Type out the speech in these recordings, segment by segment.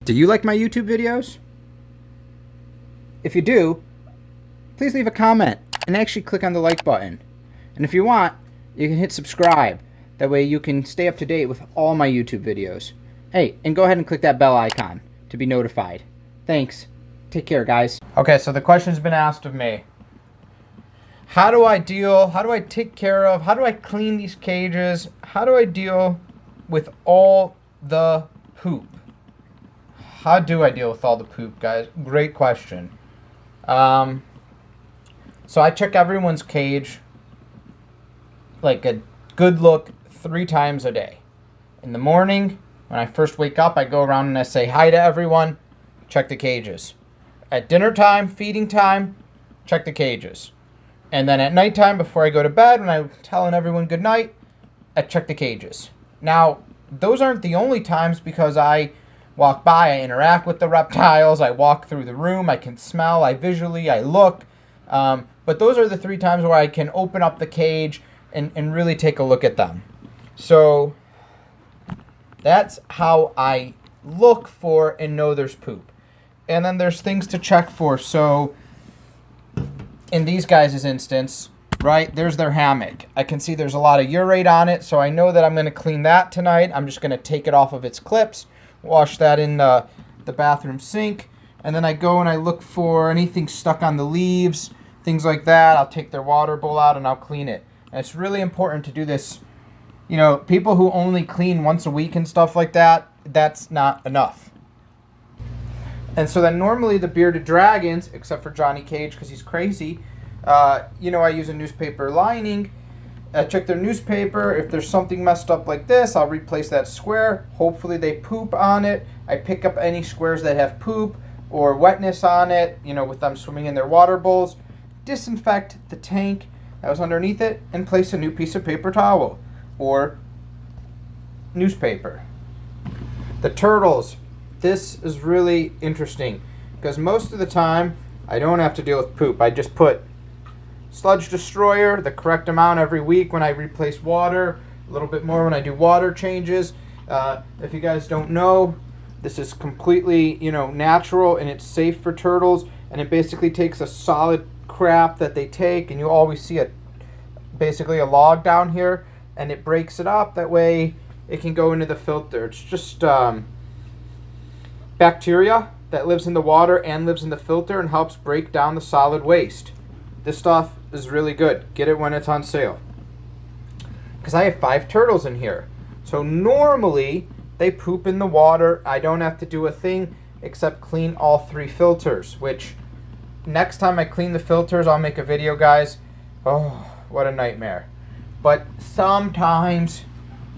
Do you like my YouTube videos? If you do, please leave a comment and actually click on the like button. And if you want, you can hit subscribe. That way you can stay up to date with all my YouTube videos. Hey, and go ahead and click that bell icon to be notified. Thanks. Take care, guys. Okay, so the question's been asked of me. How do I take care of, how do I clean these cages? How do I deal with all the poop? How do I deal with all the poop, guys? Great question. So I check everyone's cage, like a good look, 3 times a day. In the morning, when I first wake up, I go around and I say hi to everyone, check the cages. At dinner time, feeding time, check the cages. And then at nighttime, before I go to bed, when I'm telling everyone good night, I check the cages. Now, those aren't the only times, because I walk by, I interact with the reptiles, I walk through the room, I can smell, I look. But those are the 3 times where I can open up the cage and really take a look at them. So that's how I look for and know there's poop. And then there's things to check for. So in these guys' instance, right, there's their hammock. I can see there's a lot of urate on it, so I know that I'm going to clean that tonight. I'm just going to take it off of its clips, wash that in the bathroom sink, and then I go and I look for anything stuck on the leaves, things like that. I'll take their water bowl out and I'll clean it. And it's really important to do this. You know, people who only clean once a week and stuff like that, that's not enough. And so then normally the bearded dragons, except for Johnny Cage because he's crazy, you know, I use a newspaper lining. I check their newspaper. If there's something messed up like this, I'll replace that square. Hopefully they poop on it. I pick up any squares that have poop or wetness on it, you know, with them swimming in their water bowls. Disinfect the tank that was underneath it and place a new piece of paper towel or newspaper. The turtles. This is really interesting because most of the time I don't have to deal with poop. I just put sludge destroyer, the correct amount every week when I replace water, a little bit more when I do water changes. If you guys don't know, this is completely, you know, natural and it's safe for turtles, and it basically takes a solid crap that they take, and you always see basically a log down here, and it breaks it up. That way it can go into the filter. It's just bacteria that lives in the water and lives in the filter and helps break down the solid waste. This stuff is really good. Get it when it's on sale. Because I have 5 turtles in here. So normally they poop in the water. I don't have to do a thing except clean all 3 filters, which next time I clean the filters, I'll make a video, guys. Oh, what a nightmare. But sometimes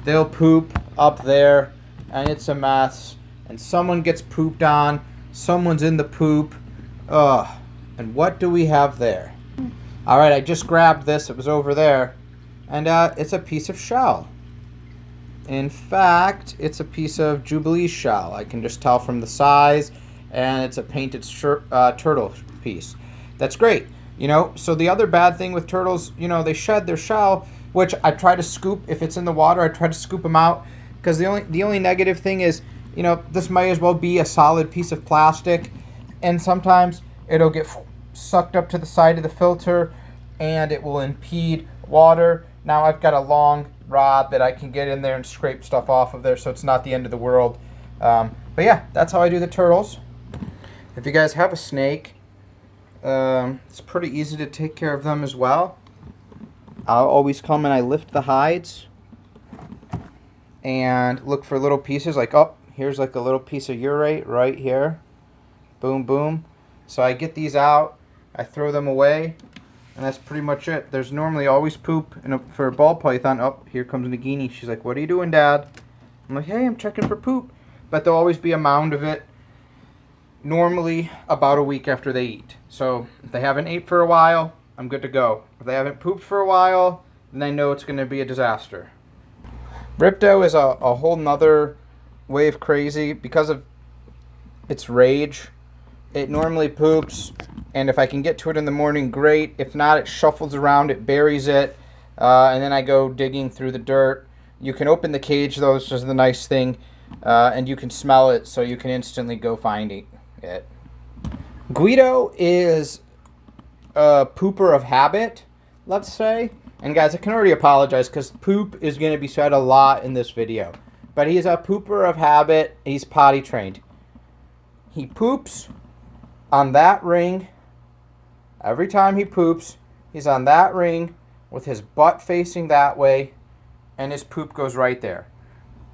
they'll poop up there and it's a mess. And someone gets pooped on. Someone's in the poop. And what do we have there? All right, I just grabbed this. It was over there. And it's a piece of shell. In fact, it's a piece of Jubilee shell. I can just tell from the size. And it's a painted turtle piece. That's great. You know, so the other bad thing with turtles, you know, they shed their shell, which I try to scoop. If it's in the water, I try to scoop them out. Because the only negative thing is, you know, this might as well be a solid piece of plastic. And sometimes it'll get sucked up to the side of the filter and it will impede water. Now I've got a long rod that I can get in there and scrape stuff off of there, so it's not the end of the world. But yeah, that's how I do the turtles. If you guys have a snake, it's pretty easy to take care of them as well. I'll always come and I lift the hides and look for little pieces like, oh, here's like a little piece of urate right here. Boom, boom. So I get these out, I throw them away, and that's pretty much it. There's normally always poop for a ball python. Oh, here comes Nagini. She's like, what are you doing, Dad? I'm like, hey, I'm checking for poop. But there'll always be a mound of it, normally about a week after they eat. So if they haven't ate for a while, I'm good to go. If they haven't pooped for a while, then I know it's going to be a disaster. Ripto is a whole nother way of crazy because of its rage. It normally poops, and if I can get to it in the morning, great. If not, it shuffles around, it buries it, and then I go digging through the dirt. You can open the cage, though, which is the nice thing. and you can smell it, so you can instantly go find it. Guido is a pooper of habit, let's say. And guys, I can already apologize because poop is going to be said a lot in this video. But he's a pooper of habit. He's potty trained. He poops on that ring. Every time he poops, he's on that ring with his butt facing that way, and his poop goes right there.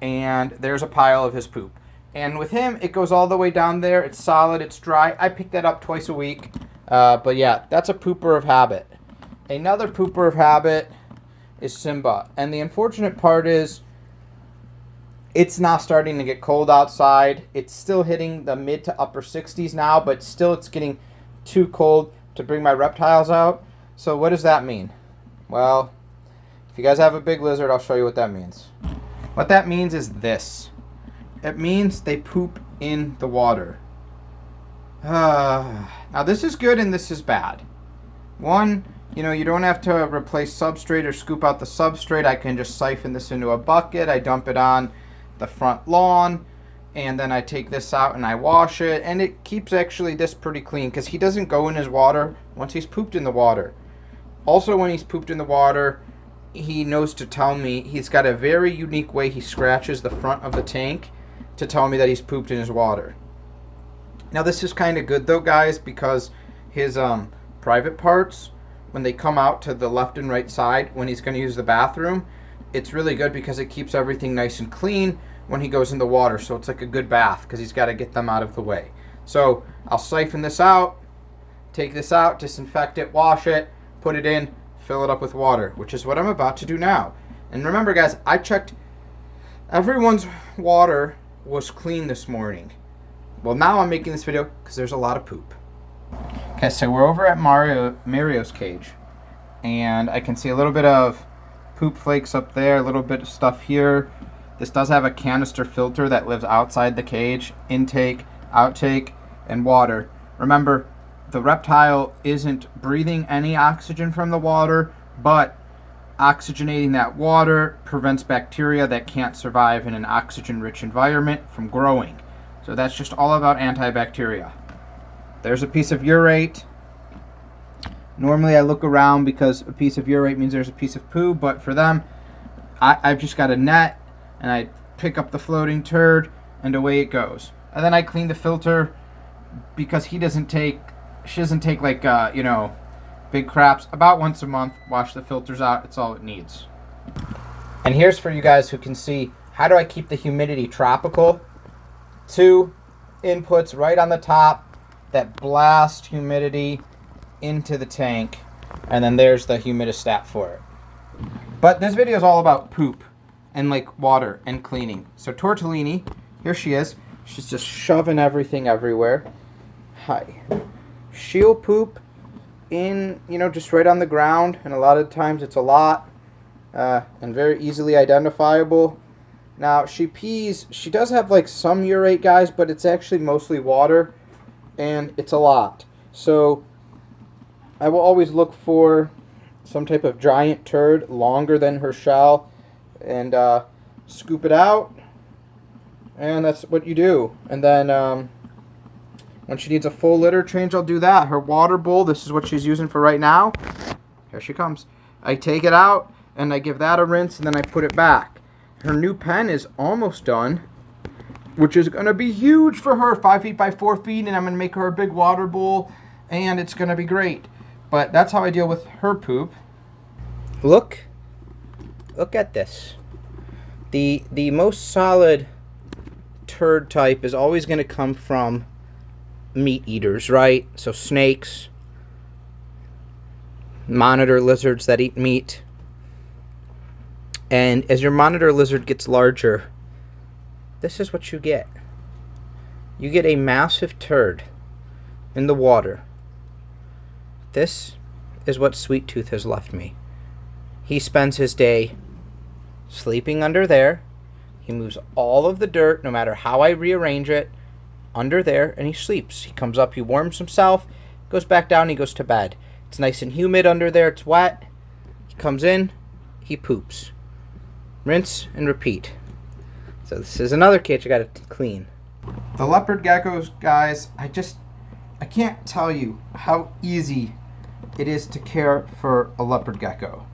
And there's a pile of his poop. And with him, it goes all the way down there. It's solid. It's dry. I pick that up twice a week. But yeah, that's a pooper of habit. Another pooper of habit is Simba. And the unfortunate part is it's now starting to get cold outside. It's still hitting the mid to upper 60s now, but still it's getting too cold to bring my reptiles out. So what does that mean? Well, if you guys have a big lizard, I'll show you what that means. What that means is this. It means they poop in the water. Now this is good and this is bad. One, you don't have to replace substrate or scoop out the substrate. I can just siphon this into a bucket. I dump it on the front lawn, and then I take this out and I wash it, and it keeps actually this pretty clean because he doesn't go in his water once he's pooped in the water. Also, when he's pooped in the water, he knows to tell me. He's got a very unique way he scratches the front of the tank to tell me that he's pooped in his water. Now this is kind of good though, guys, because his private parts, when they come out to the left and right side when he's going to use the bathroom, it's really good because it keeps everything nice and clean when he goes in the water. So it's like a good bath because he's got to get them out of the way. So I'll siphon this out, take this out, disinfect it, wash it, put it in, fill it up with water, which is what I'm about to do now. And remember, guys, I checked everyone's water was clean this morning. Well, now I'm making this video because there's a lot of poop. Okay, so we're over at Mario's cage, and I can see a little bit of poop flakes up there, a little bit of stuff here. This does have a canister filter that lives outside the cage. Intake, outtake, and water. Remember, the reptile isn't breathing any oxygen from the water, but oxygenating that water prevents bacteria that can't survive in an oxygen-rich environment from growing. So that's just all about antibacteria. There's a piece of urate. Normally I look around because a piece of urate means there's a piece of poo, but for them, I've just got a net, and I pick up the floating turd, and away it goes. And then I clean the filter because she doesn't take like, big craps. About once a month, wash the filters out. It's all it needs. And here's for you guys who can see, how do I keep the humidity tropical? 2 inputs right on the top that blast humidity into the tank, and then there's the humidistat for it. But this video is all about poop and like water and cleaning. So Tortellini, here she is. She's just shoving everything everywhere. Hi. She'll poop in, just right on the ground, and a lot of times it's a lot and very easily identifiable. Now she pees. She does have like some urate, guys, but it's actually mostly water, and it's a lot. So I will always look for some type of giant turd longer than her shell and scoop it out, and that's what you do. And then when she needs a full litter change, I'll do that. Her water bowl, this is what she's using for right now. Here she comes. I take it out and I give that a rinse, and then I put it back. Her new pen is almost done, which is going to be huge for her, 5 feet by 4 feet, and I'm going to make her a big water bowl, and it's going to be great. But that's how I deal with her poop. Look at this. The most solid turd type is always going to come from meat eaters, right? So snakes, monitor lizards that eat meat. And as your monitor lizard gets larger, this is what you get. You get a massive turd in the water. This is what Sweet Tooth has left me. He spends his day sleeping under there. He moves all of the dirt, no matter how I rearrange it, under there, and he sleeps. He comes up, he warms himself, goes back down, he goes to bed. It's nice and humid under there, it's wet. He comes in, he poops. Rinse and repeat. So this is another cage I got to clean. The leopard geckos, guys, I can't tell you how easy it is to care for a leopard gecko.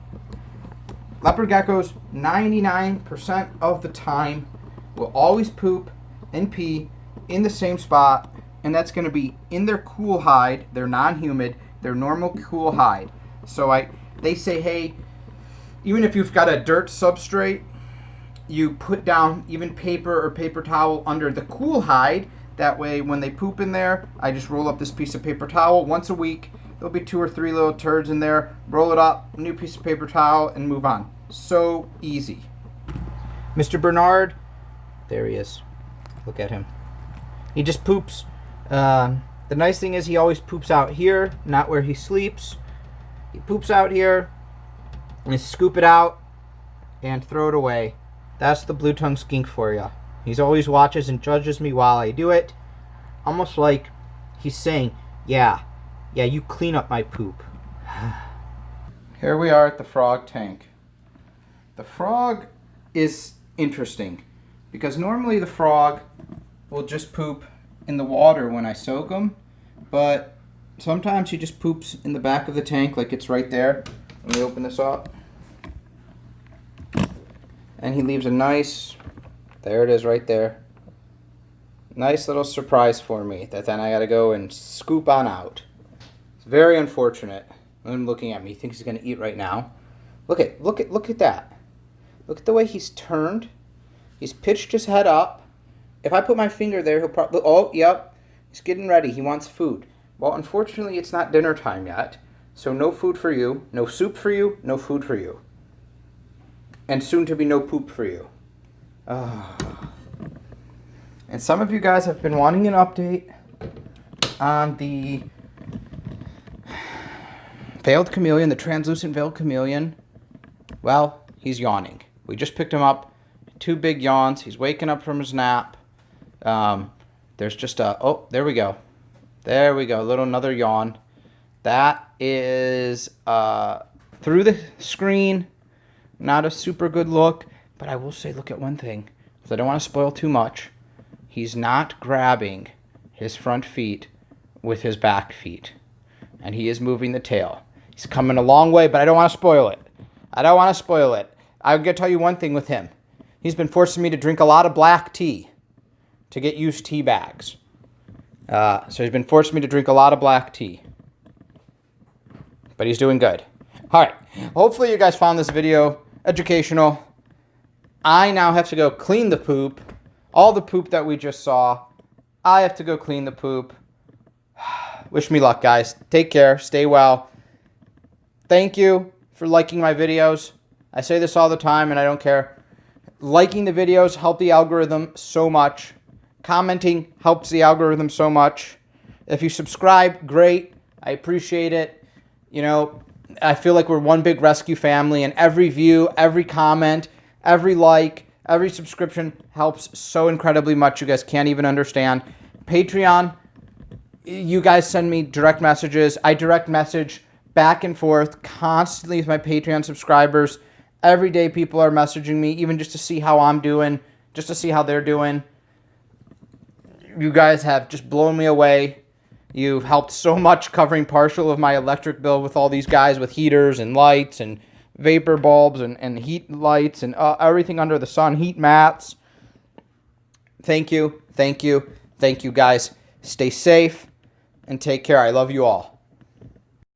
Leopard geckos, 99% of the time, will always poop and pee in the same spot, and that's going to be in their cool hide, their non-humid, their normal cool hide. So they say, hey, even if you've got a dirt substrate, you put down even paper or paper towel under the cool hide. That way when they poop in there, I just roll up this piece of paper towel once a week. There'll be 2 or 3 little turds in there. Roll it up, new piece of paper towel, and move on. So easy. Mr. Bernard, there he is. Look at him. He just poops. The nice thing is he always poops out here, not where he sleeps. He poops out here, and scoop it out and throw it away. That's the blue-tongued skink for you. He's always watches and judges me while I do it. Almost like he's saying, yeah, you clean up my poop. Here we are at the frog tank. The frog is interesting because normally the frog will just poop in the water when I soak him, but sometimes he just poops in the back of the tank, like it's right there. Let me open this up. And he leaves a nice, there it is right there, nice little surprise for me that then I gotta go and scoop on out. It's very unfortunate. I'm looking at me, he thinks he's gonna eat right now. Look at that. Look at the way he's turned. He's pitched his head up. If I put my finger there, he'll probably, oh, yep, he's getting ready, he wants food. Well, unfortunately, it's not dinner time yet, so no food for you, no soup for you, no food for you. And soon to be no poop for you. And some of you guys have been wanting an update on the veiled chameleon, the translucent veiled chameleon. Well, he's yawning. We just picked him up. 2 big yawns. He's waking up from his nap. There's just a, oh, there we go. There we go, another yawn. That is through the screen. Not a super good look, but I will say, look at one thing, because I don't want to spoil too much. He's not grabbing his front feet with his back feet, and he is moving the tail. He's coming a long way, but I don't want to spoil it. I'm going to tell you one thing with him. He's been forcing me to drink a lot of black tea to get used tea bags. So he's been forcing me to drink a lot of black tea. But he's doing good. All right. Hopefully you guys found this video educational. I now have to go clean the poop. All the poop that we just saw. I have to go clean the poop. Wish me luck, guys. Take care. Stay well. Thank you for liking my videos. I say this all the time and I don't care. Liking the videos help the algorithm so much. Commenting helps the algorithm so much. If you subscribe, great. I appreciate it. You know, I feel like we're one big rescue family, and every view, every comment, every like, every subscription helps so incredibly much. You guys can't even understand. Patreon, you guys send me direct messages. I direct message back and forth constantly with my Patreon subscribers. Every day people are messaging me, even just to see how I'm doing, just to see how they're doing. You guys have just blown me away. You've helped so much covering partial of my electric bill with all these guys with heaters and lights and vapor bulbs and heat lights and everything under the sun, heat mats. Thank you, guys. Stay safe and take care. I love you all.